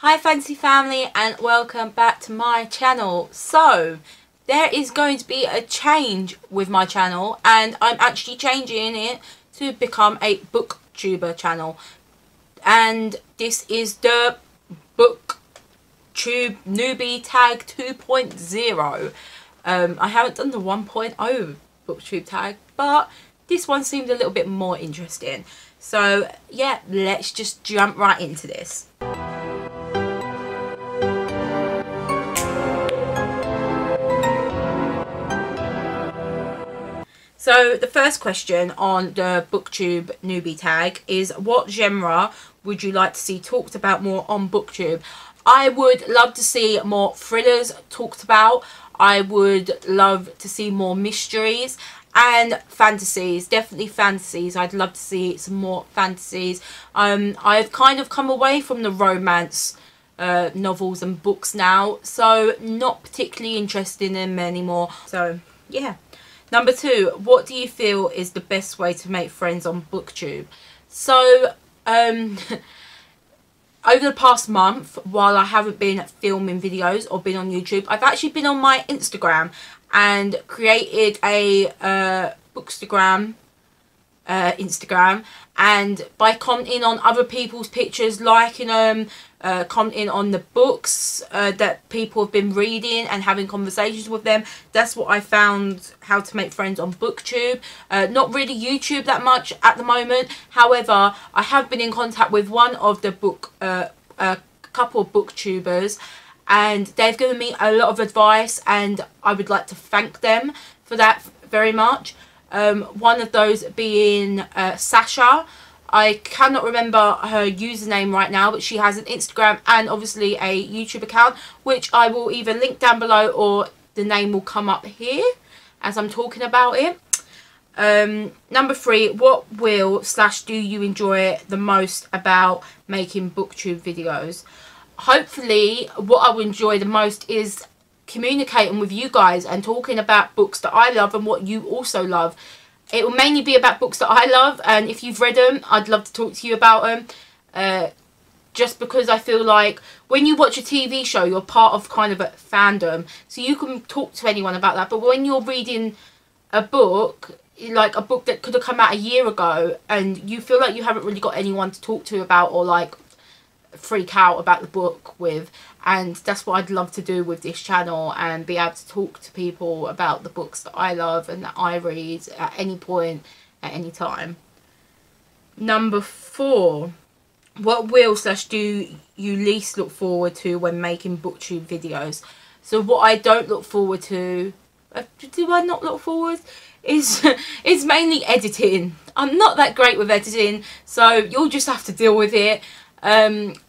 Hi fantasy family, and welcome back to my channel. So there is going to be a change with my channel, and I'm actually changing it to become a booktuber channel, and this is the BookTube Newbie tag 2.0. I haven't done the 1.0 BookTube tag, but this one seemed a little bit more interesting. So yeah, let's just jump right into this. So the first question on the BookTube Newbie tag is, what genre would you like to see talked about more on BookTube? I would love to see more thrillers talked about. I would love to see more mysteries and fantasies. Definitely fantasies. I'd love to see some more fantasies. I've kind of come away from the romance novels and books now, so not particularly interested in them anymore. So yeah. Number 2, what do you feel is the best way to make friends on BookTube? So, over the past month, while I haven't been filming videos or been on YouTube, I've actually been on my Instagram and created a Bookstagram Instagram, and by commenting on other people's pictures, liking them, commenting on the books that people have been reading and having conversations with them, that's what I found how to make friends on BookTube. Not really YouTube that much at the moment. However, I have been in contact with one of the a couple of booktubers, and they've given me a lot of advice, and I would like to thank them for that very much. One of those being Sasha. I cannot remember her username right now, but she has an Instagram and obviously a YouTube account, which I will either link down below or the name will come up here as I'm talking about it. Number 3, what will / do you enjoy the most about making BookTube videos? Hopefully what I will enjoy the most is communicating with you guys and talking about books that I love and what you also love. It will mainly be about books that I love, and if you've read them, I'd love to talk to you about them. Just because I feel like when you watch a TV show, you're part of kind of a fandom, so you can talk to anyone about that. But when you're reading a book, like a book that could have come out a year ago, and you feel like you haven't really got anyone to talk to about or like freak out about the book with, and that's what I'd love to do with this channel, and be able to talk to people about the books that I love and that I read at any point, at any time. Number 4, what will / do you least look forward to when making BookTube videos? So what I don't look forward to, do I not look forward, is mainly editing. I'm not that great with editing, so you'll just have to deal with it.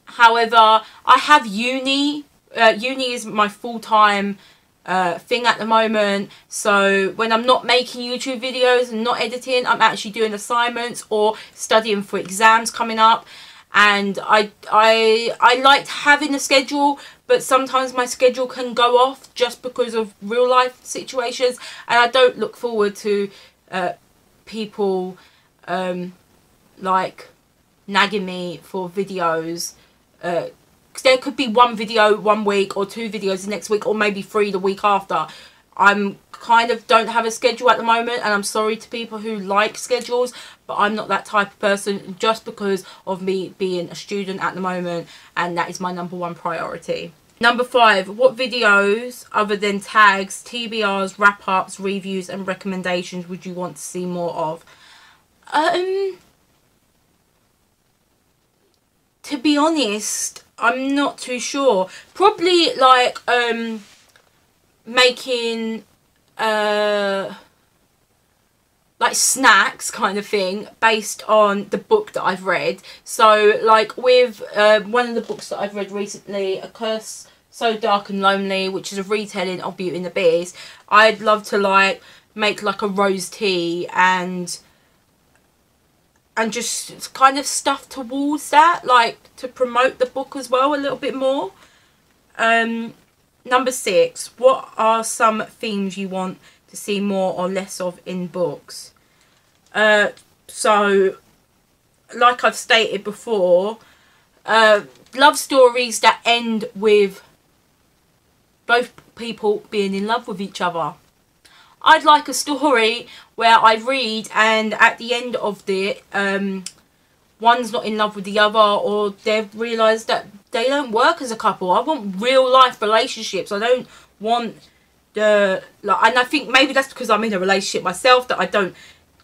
However, I have uni. Uni is my full-time thing at the moment. So when I'm not making YouTube videos and not editing, I'm actually doing assignments or studying for exams coming up. And I liked having a schedule, but sometimes my schedule can go off just because of real life situations, and I don't look forward to people like nagging me for videos. There could be one video one week or 2 videos the next week, or maybe 3 the week after. I'm kind of don't have a schedule at the moment, and I'm sorry to people who like schedules, but I'm not that type of person, just because of me being a student at the moment, and that is my number 1 priority. Number 5, what videos other than tags, TBRs, wrap-ups, reviews and recommendations would you want to see more of? To be honest, I'm not too sure. Probably like making like snacks kind of thing based on the book that I've read. So like with one of the books that I've read recently, A Curse So Dark and Lonely, which is a retelling of Beauty and the Beast, I'd love to like make like a rose tea and just kind of stuff towards that, like to promote the book as well a little bit more. Number 6, what are some themes you want to see more or less of in books? So like I've stated before, love stories that end with both people being in love with each other. I'd like a story where I read and at the end of it, one's not in love with the other, or they've realised that they don't work as a couple. I want real life relationships. I don't want and I think maybe that's because I'm in a relationship myself that I don't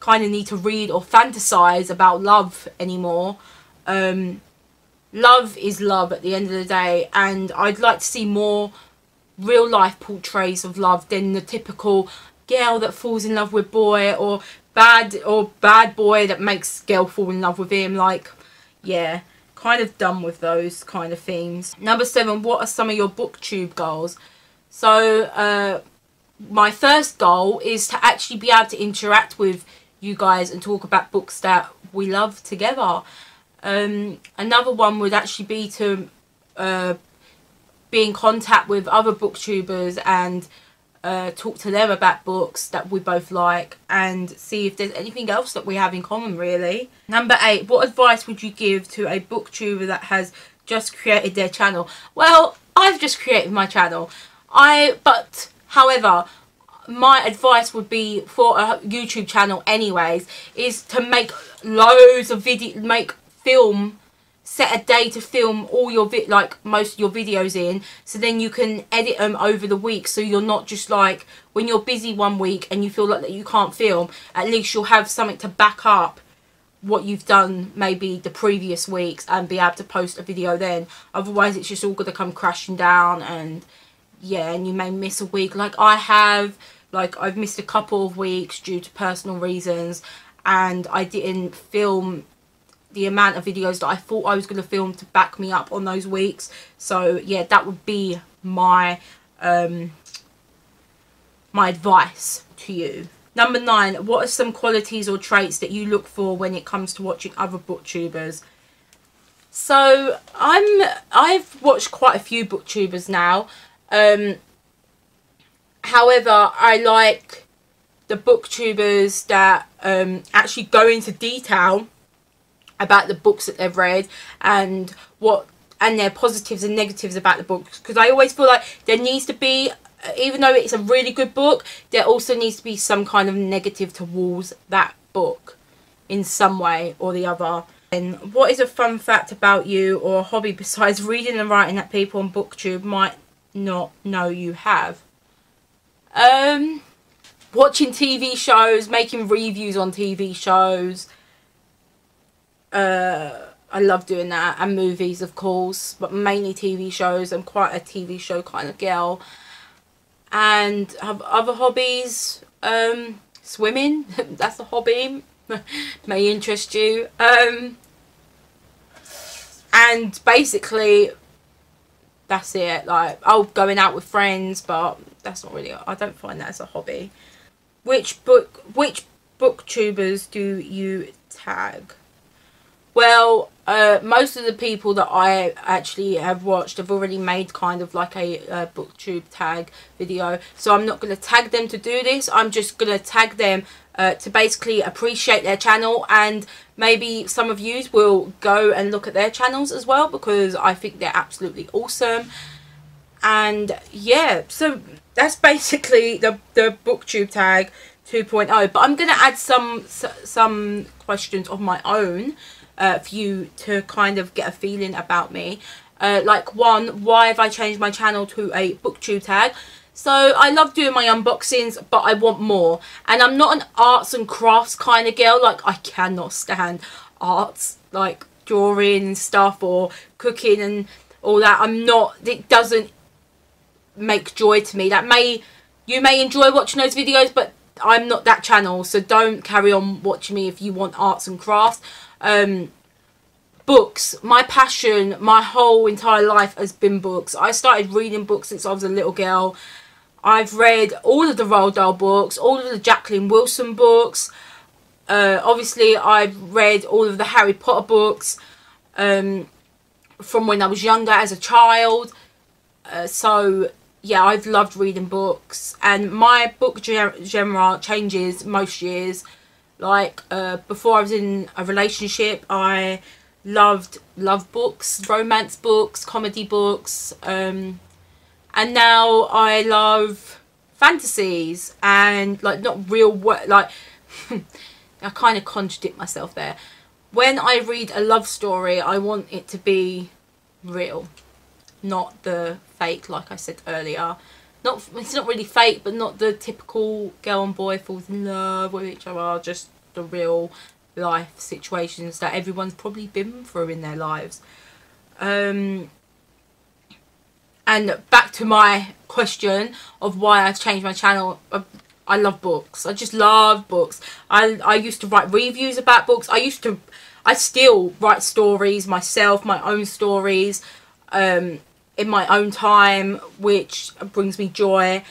kind of need to read or fantasize about love anymore. Love is love at the end of the day, and I'd like to see more real life portraits of love than the typical girl that falls in love with boy, or bad boy that makes girl fall in love with him. Like, yeah, kind of done with those kind of themes. Number 7, what are some of your booktube goals? So my first goal is to actually be able to interact with you guys and talk about books that we love together. Another one would actually be to be in contact with other booktubers and talk to them about books that we both like and see if there's anything else that we have in common, really. Number 8, what advice would you give to a booktuber that has just created their channel? Well, I've just created my channel. However, my advice would be for a YouTube channel anyways, is to make loads of set a day to film all your most of your videos in, so then you can edit them over the week, so you're not just like, when you're busy one week and you feel like that you can't film, at least you'll have something to back up what you've done maybe the previous weeks and be able to post a video then. Otherwise it's just all going to come crashing down, and yeah, and you may miss a week like I have. Like, I've missed a couple of weeks due to personal reasons, and I didn't film the amount of videos that I thought I was going to film to back me up on those weeks. So yeah, that would be my my advice to you. Number 9, what are some qualities or traits that you look for when it comes to watching other booktubers? So I've watched quite a few booktubers now. However, I like the booktubers that actually go into detail about the books that they've read and their positives and negatives about the books, because I always feel like there needs to be, even though it's a really good book, there also needs to be some kind of negative towards that book in some way or the other. And what is a fun fact about you or a hobby besides reading and writing that people on BookTube might not know you have? Watching TV shows, making reviews on TV shows. I love doing that, and movies of course, but mainly TV shows. I'm quite a TV show kind of girl. And have other hobbies, swimming, that's a hobby, may interest you. And basically that's it. Like, going out with friends, but that's not really, I don't find that as a hobby. Which booktubers do you tag? Well, most of the people that I actually have watched have already made kind of like a booktube tag video, so I'm not going to tag them to do this. I'm just going to tag them to basically appreciate their channel, and maybe some of you will go and look at their channels as well, because I think they're absolutely awesome. And yeah, so that's basically the booktube tag 2.0, but I'm going to add some questions of my own for you to kind of get a feeling about me. Like, 1, why have I changed my channel to a booktube tag? So I love doing my unboxings, but I want more. And I'm not an arts and crafts kind of girl. Like, I cannot stand arts, like drawing and stuff, or cooking and all that. I'm not, it doesn't make joy to me. You may enjoy watching those videos, but I'm not that channel, so don't carry on watching me if you want arts and crafts. Books, my passion, my whole entire life has been books. I started reading books since I was a little girl. I've read all of the Roald Dahl books, all of the Jacqueline Wilson books. Obviously, I've read all of the Harry Potter books from when I was younger as a child. So yeah, I've loved reading books, and my book genre changes most years. Like, before I was in a relationship, I loved books, romance books, comedy books, and now I love fantasies and like not real like I kind of contradict myself there. When I read a love story, I want it to be real, not the fake, like I said earlier. It's not really fake, but not the typical girl and boy falls in love with each other, just the real life situations that everyone's probably been through in their lives. And back to my question of why I've changed my channel. I love books. I just love books. I used to write reviews about books. I still write stories myself, my own stories, in my own time, which brings me joy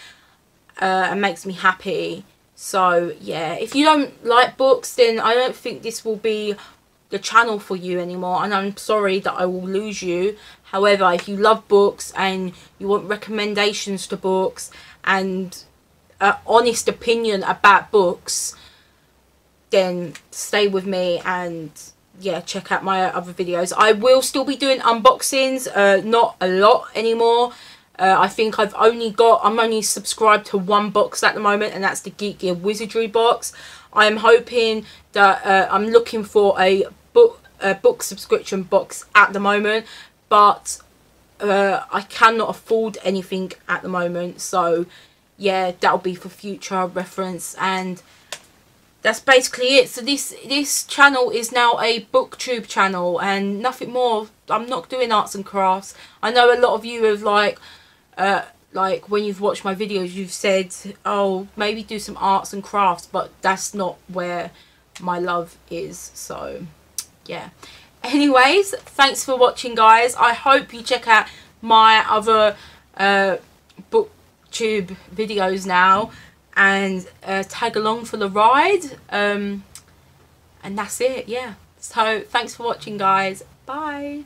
and makes me happy. So yeah, if you don't like books, then I don't think this will be the channel for you anymore, and I'm sorry that I will lose you. However, if you love books and you want recommendations to books and an honest opinion about books, then stay with me and yeah, check out my other videos. I will still be doing unboxings, not a lot anymore. I think I'm only subscribed to one box at the moment, and that's the Geek Gear Wizardry box. I'm hoping that I'm looking for a book subscription box at the moment, but I cannot afford anything at the moment. So yeah, that'll be for future reference, and that's basically it. So this channel is now a BookTube channel and nothing more. I'm not doing arts and crafts. I know a lot of you have like when you've watched my videos, you've said, oh, maybe do some arts and crafts, but that's not where my love is. So yeah, anyways, thanks for watching, guys. I hope you check out my other BookTube videos now and tag along for the ride, and that's it. Yeah, so thanks for watching, guys. Bye.